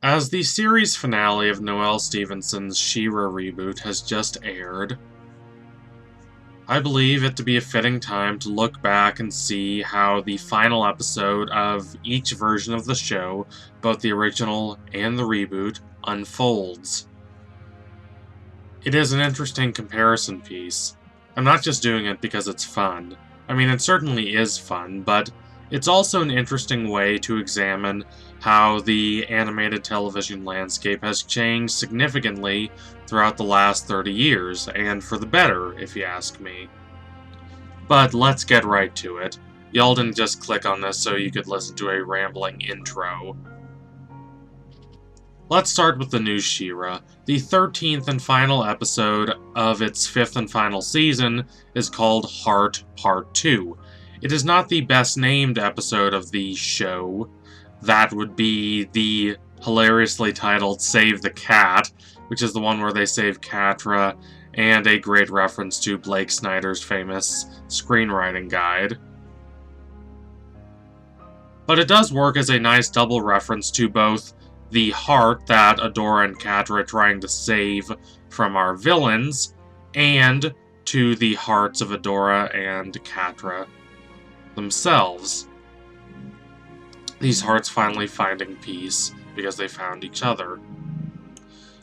As the series finale of Noelle Stevenson's She-Ra reboot has just aired, I believe it to be a fitting time to look back and see how the final episode of each version of the show, both the original and the reboot, unfolds. It is an interesting comparison piece. I'm not just doing it because it's fun. I mean, it certainly is fun, but it's also an interesting way to examine how the animated television landscape has changed significantly throughout the last 30 years, and for the better, if you ask me. But let's get right to it. Y'all didn't just click on this so you could listen to a rambling intro. Let's start with the new She-Ra. The 13th and final episode of its 5th and final season is called Heart Part 2. It is not the best named episode of the show. That would be the hilariously titled Save the Cat, which is the one where they save Catra, and a great reference to Blake Snyder's famous screenwriting guide. But it does work as a nice double reference to both the heart that Adora and Catra are trying to save from our villains, and to the hearts of Adora and Catra themselves. These hearts finally finding peace because they found each other.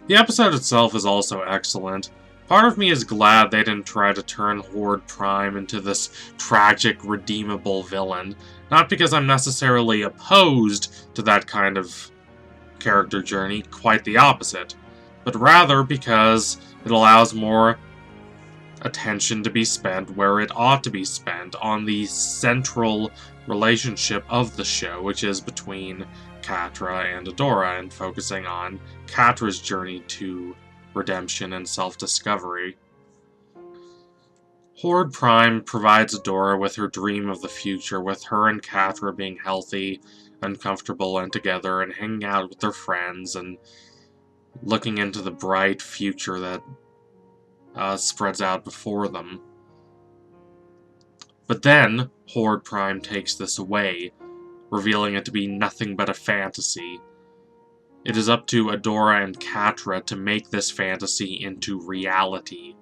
The episode itself is also excellent. Part of me is glad they didn't try to turn Horde Prime into this tragic, redeemable villain. Not because I'm necessarily opposed to that kind of character journey, quite the opposite, but rather because it allows more attention to be spent where it ought to be spent, on the central relationship of the show, which is between Catra and Adora, and focusing on Catra's journey to redemption and self-discovery. Horde Prime provides Adora with her dream of the future, with her and Catra being healthy and comfortable and together and hanging out with their friends and looking into the bright future that spreads out before them. But then, Horde Prime takes this away, revealing it to be nothing but a fantasy. It is up to Adora and Catra to make this fantasy into reality.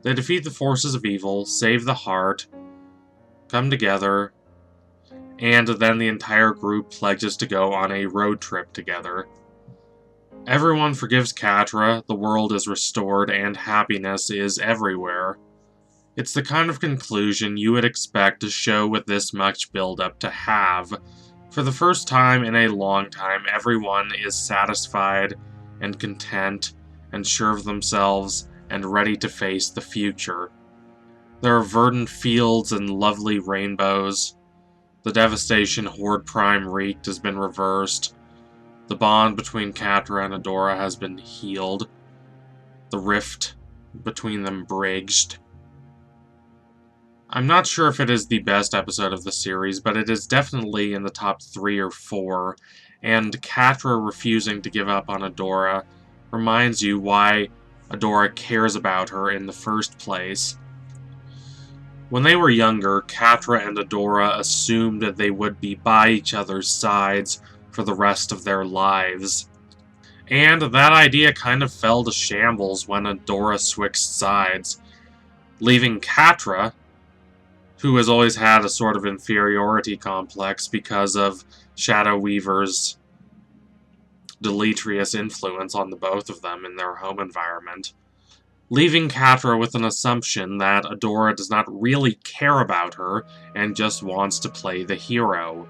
They defeat the forces of evil, save the heart, come together, and then the entire group pledges to go on a road trip together. Everyone forgives Catra, the world is restored, and happiness is everywhere. It's the kind of conclusion you would expect a show with this much build-up to have. For the first time in a long time, everyone is satisfied and content and sure of themselves and ready to face the future. There are verdant fields and lovely rainbows. The devastation Horde Prime wreaked has been reversed. The bond between Catra and Adora has been healed. The rift between them bridged. I'm not sure if it is the best episode of the series, but it is definitely in the top 3 or 4, and Catra refusing to give up on Adora reminds you why Adora cares about her in the first place. When they were younger, Catra and Adora assumed that they would be by each other's sides for the rest of their lives. And that idea kind of fell to shambles when Adora switched sides, leaving Catra, who has always had a sort of inferiority complex because of Shadow Weaver's deleterious influence on the both of them in their home environment, leaving Catra with an assumption that Adora does not really care about her and just wants to play the hero.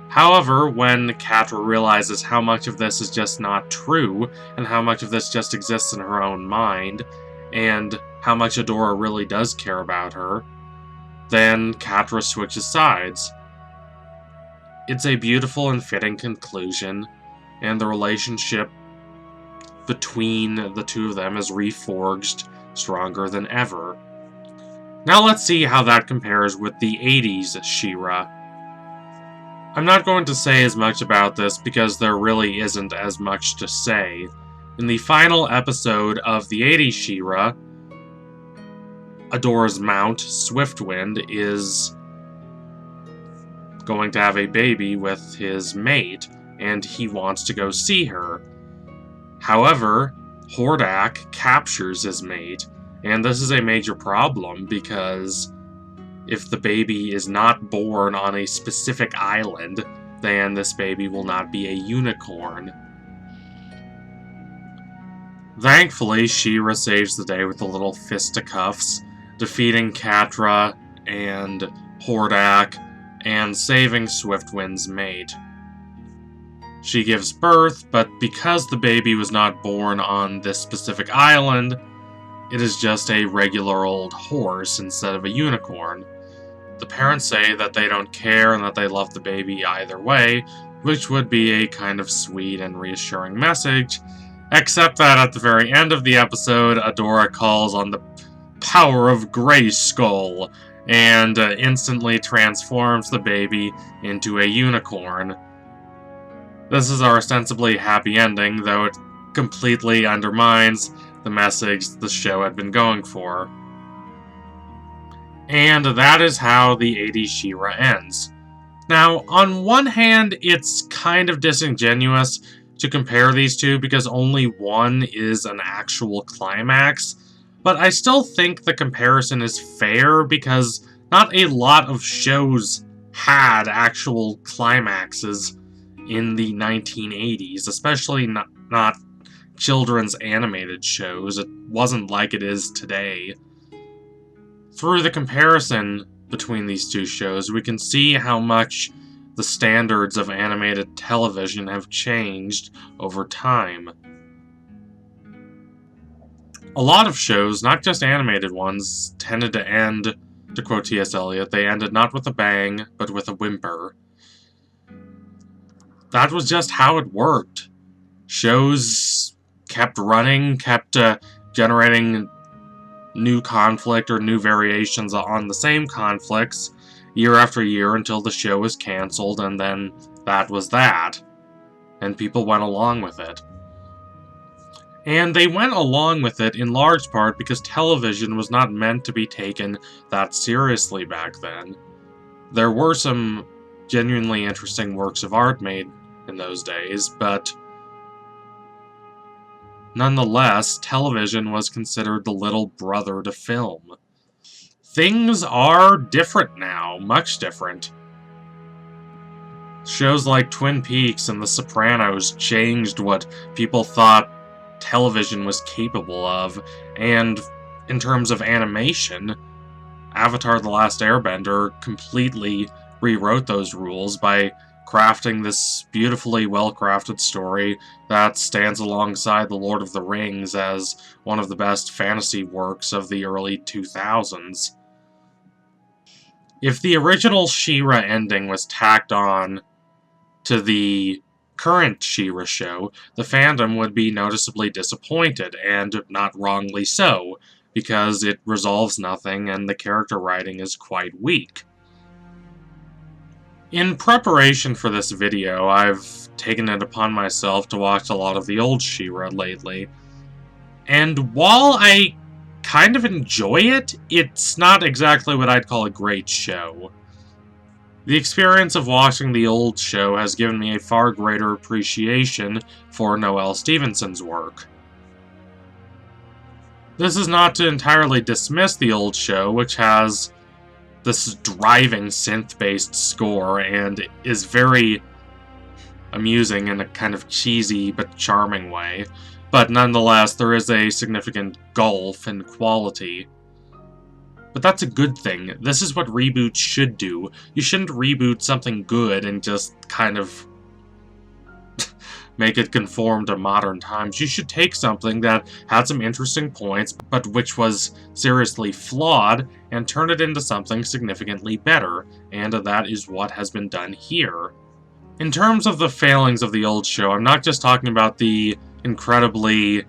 However, when Catra realizes how much of this is just not true, and how much of this just exists in her own mind, and how much Adora really does care about her, then Catra switches sides. It's a beautiful and fitting conclusion, and the relationship between the two of them is reforged stronger than ever. Now let's see how that compares with the 80s She-Ra. I'm not going to say as much about this because there really isn't as much to say. In the final episode of the 80s She-Ra, Adora's mount, Swiftwind, is going to have a baby with his mate, and he wants to go see her. However, Hordak captures his mate, and this is a major problem because if the baby is not born on a specific island, then this baby will not be a unicorn. Thankfully, She-Ra saves the day with the little fisticuffs, defeating Catra and Hordak, and saving Swiftwind's mate. She gives birth, but because the baby was not born on this specific island, it is just a regular old horse instead of a unicorn. The parents say that they don't care and that they love the baby either way, which would be a kind of sweet and reassuring message, except that at the very end of the episode, Adora calls on the power of Grayskull and instantly transforms the baby into a unicorn. This is our ostensibly happy ending, though it completely undermines the message the show had been going for. And that is how the 80s She-Ra ends. Now, on one hand, it's kind of disingenuous to compare these two because only one is an actual climax, but I still think the comparison is fair because not a lot of shows had actual climaxes in the 1980s, especially not children's animated shows. It wasn't like it is today. Through the comparison between these two shows, we can see how much the standards of animated television have changed over time. A lot of shows, not just animated ones, tended to end, to quote T.S. Eliot, they ended not with a bang, but with a whimper. That was just how it worked. Shows kept running, kept generating new conflict or new variations on the same conflicts year after year until the show was cancelled, and then that was that. And people went along with it. And they went along with it in large part because television was not meant to be taken that seriously back then. There were some genuinely interesting works of art made in those days, but nonetheless, television was considered the little brother to film. Things are different now, much different. Shows like Twin Peaks and The Sopranos changed what people thought television was capable of, and in terms of animation, Avatar: The Last Airbender completely rewrote those rules by crafting this beautifully well-crafted story that stands alongside The Lord of the Rings as one of the best fantasy works of the early 2000s. If the original She-Ra ending was tacked on to the current She-Ra show, the fandom would be noticeably disappointed, and not wrongly so, because it resolves nothing and the character writing is quite weak. In preparation for this video, I've taken it upon myself to watch a lot of the old She-Ra lately, and while I kind of enjoy it, it's not exactly what I'd call a great show. The experience of watching the old show has given me a far greater appreciation for Noelle Stevenson's work. This is not to entirely dismiss the old show, which has this driving synth-based score and is very amusing in a kind of cheesy but charming way, but nonetheless there is a significant gulf in quality. But that's a good thing. This is what reboots should do. You shouldn't reboot something good and just kind of make it conform to modern times. You should take something that had some interesting points, but which was seriously flawed, and turn it into something significantly better, and that is what has been done here. In terms of the failings of the old show, I'm not just talking about the incredibly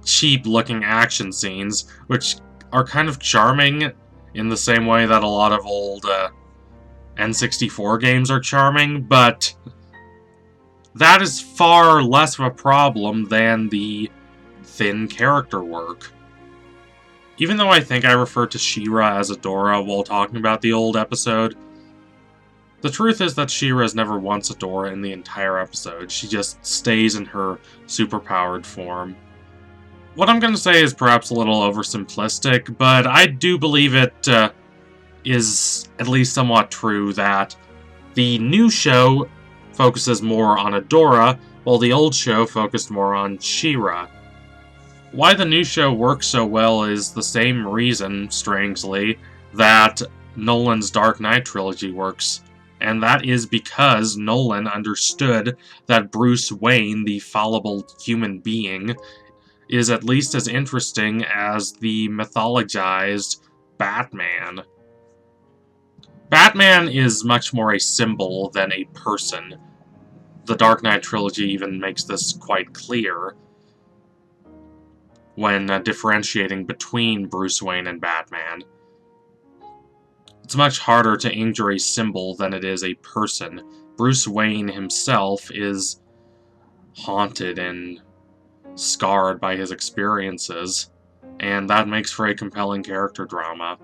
cheap-looking action scenes, which are kind of charming in the same way that a lot of old N64 games are charming, but that is far less of a problem than the thin character work. Even though I think I referred to She-Ra as Adora while talking about the old episode, The truth is that She-Ra is never once Adora in the entire episode. She just stays in her superpowered form. What I'm going to say is perhaps a little oversimplistic, but I do believe it is at least somewhat true that the new show focuses more on Adora, while the old show focused more on She-Ra. Why the new show works so well is the same reason, strangely, that Nolan's Dark Knight trilogy works, and that is because Nolan understood that Bruce Wayne, the fallible human being, is at least as interesting as the mythologized Batman. Batman is much more a symbol than a person. The Dark Knight trilogy even makes this quite clear when differentiating between Bruce Wayne and Batman. It's much harder to injure a symbol than it is a person. Bruce Wayne himself is haunted and scarred by his experiences, and that makes for a compelling character drama.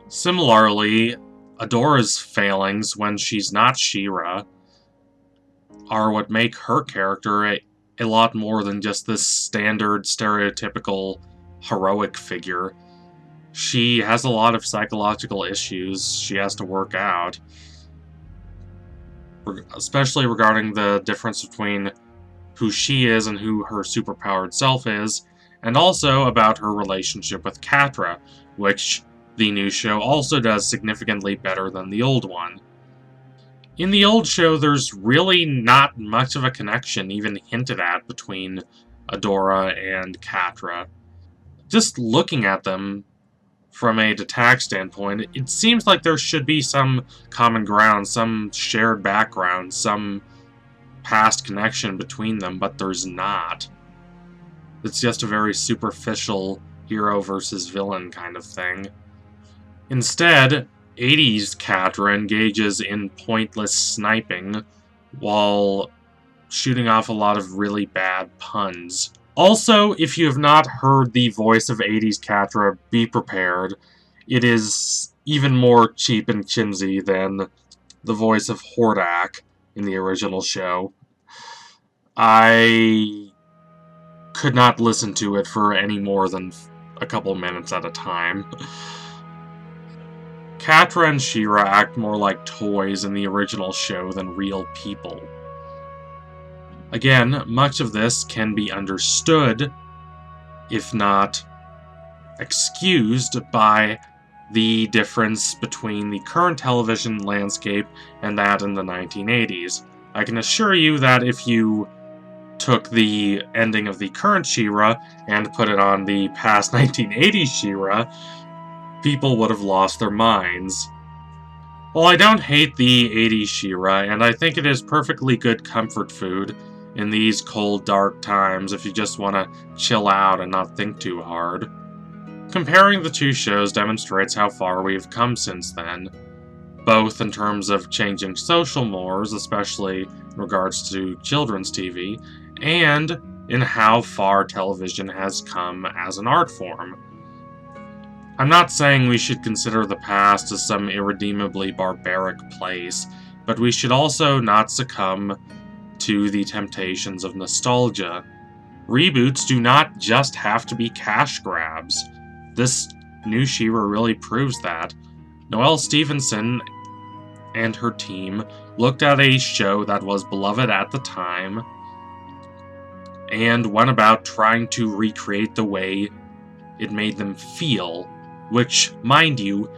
Similarly, Adora's failings when she's not She-Ra are what make her character a lot more than just this standard, stereotypical, heroic figure. She has a lot of psychological issues she has to work out, especially regarding the difference between who she is and who her superpowered self is, and also about her relationship with Catra, which the new show also does significantly better than the old one. In the old show, there's really not much of a connection even hinted at between Adora and Catra. Just looking at them from a detached standpoint, it seems like there should be some common ground, some shared background, some past connection between them, but there's not. It's just a very superficial hero versus villain kind of thing. Instead, 80s Catra engages in pointless sniping while shooting off a lot of really bad puns. Also, if you have not heard the voice of 80s Catra, be prepared. It is even more cheap and chimsy than the voice of Hordak in the original show. I could not listen to it for any more than a couple minutes at a time. Catra and She-Ra act more like toys in the original show than real people. Again, much of this can be understood, if not excused, by the difference between the current television landscape and that in the 1980s. I can assure you that if you took the ending of the current She-Ra and put it on the past 1980s She-Ra, people would have lost their minds. While I don't hate the 80s She-Ra, and I think it is perfectly good comfort food in these cold, dark times if you just want to chill out and not think too hard, comparing the two shows demonstrates how far we've come since then, both in terms of changing social mores, especially in regards to children's TV, and in how far television has come as an art form. I'm not saying we should consider the past as some irredeemably barbaric place, but we should also not succumb to the temptations of nostalgia. Reboots do not just have to be cash grabs. This new She-Ra really proves that. Noelle Stevenson and her team looked at a show that was beloved at the time and went about trying to recreate the way it made them feel, which, mind you,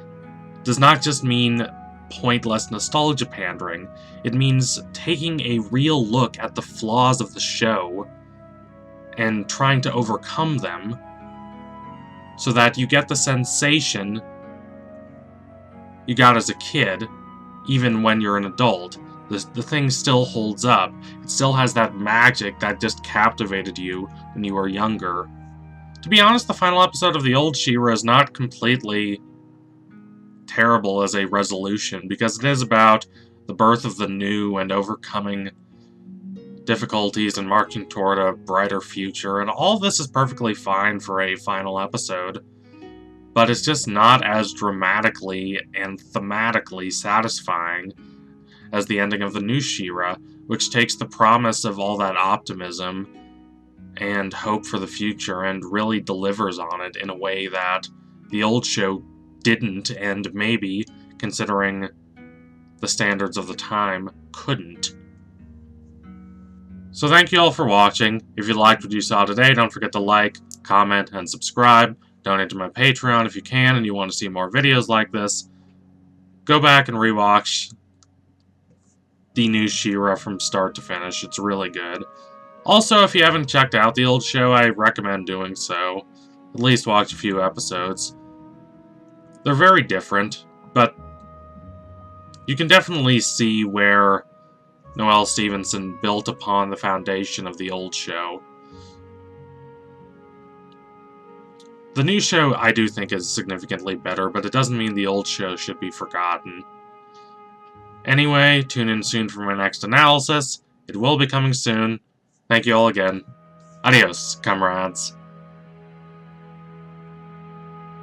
does not just mean pointless nostalgia pandering. It means taking a real look at the flaws of the show and trying to overcome them so that you get the sensation you got as a kid, even when you're an adult. The thing still holds up. It still has that magic that just captivated you when you were younger. To be honest, the final episode of the old She-Ra is not completely terrible as a resolution, because it is about the birth of the new and overcoming difficulties and marching toward a brighter future, and all this is perfectly fine for a final episode. but it's just not as dramatically and thematically satisfying as the ending of the new She-Ra, which takes the promise of all that optimism and hope for the future and really delivers on it in a way that the old show didn't, and maybe, considering the standards of the time, couldn't. So thank you all for watching. If you liked what you saw today, don't forget to like, comment, and subscribe. Donate to my Patreon if you can and you want to see more videos like this. Go back and rewatch the new She-Ra from start to finish. It's really good. Also, if you haven't checked out the old show, I recommend doing so. At least watch a few episodes. They're very different, but you can definitely see where Noelle Stevenson built upon the foundation of the old show. The new show, I do think, is significantly better, but it doesn't mean the old show should be forgotten. Anyway, tune in soon for my next analysis. It will be coming soon. Thank you all again. Adios, comrades.